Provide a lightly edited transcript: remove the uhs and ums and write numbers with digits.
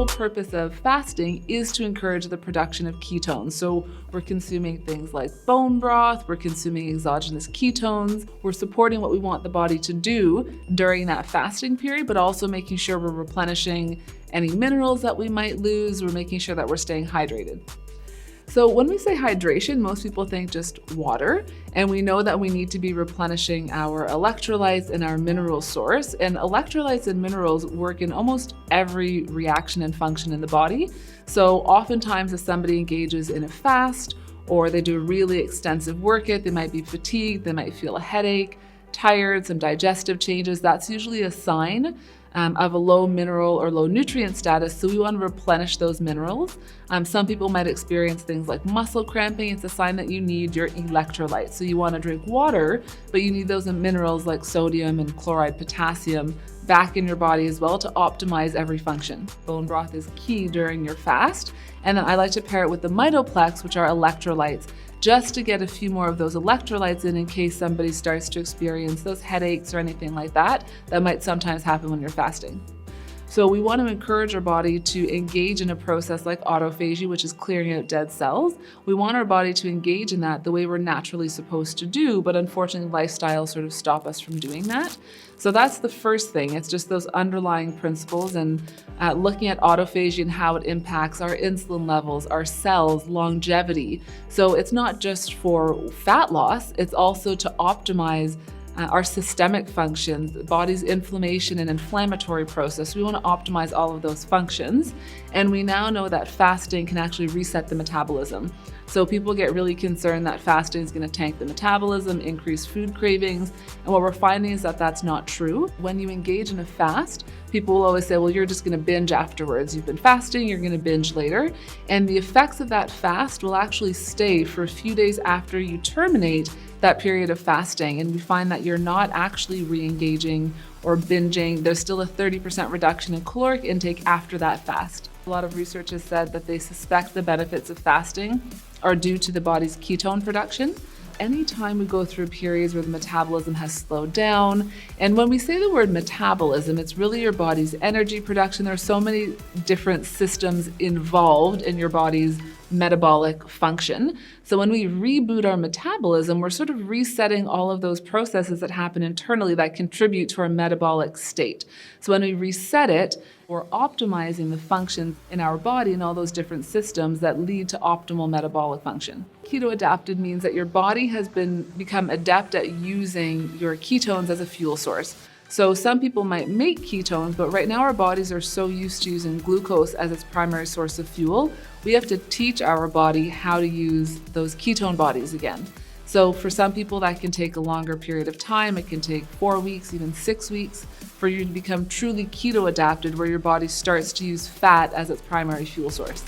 whole purpose of fasting is to encourage the production of ketones. So we're consuming things like bone broth, we're consuming exogenous ketones, we're supporting what we want the body to do during that fasting period, but also making sure we're replenishing any minerals that we might lose. We're making sure that we're staying hydrated. So when we say hydration, most people think just water, and we know that we need to be replenishing our electrolytes and our mineral source. And electrolytes and minerals work in almost every reaction and function in the body. So oftentimes if somebody engages in a fast or they do a really extensive workout, they might be fatigued, they might feel a headache, tired, some digestive changes. That's usually a sign of a low mineral or low nutrient status, so we want to replenish those minerals. Some people might experience things like muscle cramping. It's a sign that you need your electrolytes. So you want to drink water, but you need those minerals like sodium and chloride, potassium back in your body as well to optimize every function. Bone broth is key during your fast. And then I like to pair it with the mitoplex, which are electrolytes, just to get a few more of those electrolytes in case somebody starts to experience those headaches or anything like that might sometimes happen when you're fasting. So we want to encourage our body to engage in a process like autophagy, which is clearing out dead cells. We want our body to engage in that the way we're naturally supposed to do, but unfortunately lifestyles sort of stop us from doing that. So that's the first thing. It's just those underlying principles and looking at autophagy and how it impacts our insulin levels, our cells, longevity. So it's not just for fat loss, it's also to optimize our systemic functions, the body's inflammation and inflammatory process. We want to optimize all of those functions. And we now know that fasting can actually reset the metabolism. So people get really concerned that fasting is going to tank the metabolism, increase food cravings. And what we're finding is that that's not true. When you engage in a fast, people will always say, well, you're just going to binge afterwards. You've been fasting, you're going to binge later. And the effects of that fast will actually stay for a few days after you terminate that period of fasting. And we find that you're not actually re-engaging or binging. There's still a 30% reduction in caloric intake after that fast. A lot of research has said that they suspect the benefits of fasting are due to the body's ketone production. Anytime we go through periods where the metabolism has slowed down, and when we say the word metabolism, it's really your body's energy production. There are so many different systems involved in your body's metabolic function. So when we reboot our metabolism, we're sort of resetting all of those processes that happen internally that contribute to our metabolic state. So when we reset it, we're optimizing the functions in our body and all those different systems that lead to optimal metabolic function. Keto adapted means that your body has become adept at using your ketones as a fuel source. So some people might make ketones, but right now our bodies are so used to using glucose as its primary source of fuel, we have to teach our body how to use those ketone bodies again. So for some people that can take a longer period of time. It can take 4 weeks, even 6 weeks for you to become truly keto adapted, where your body starts to use fat as its primary fuel source.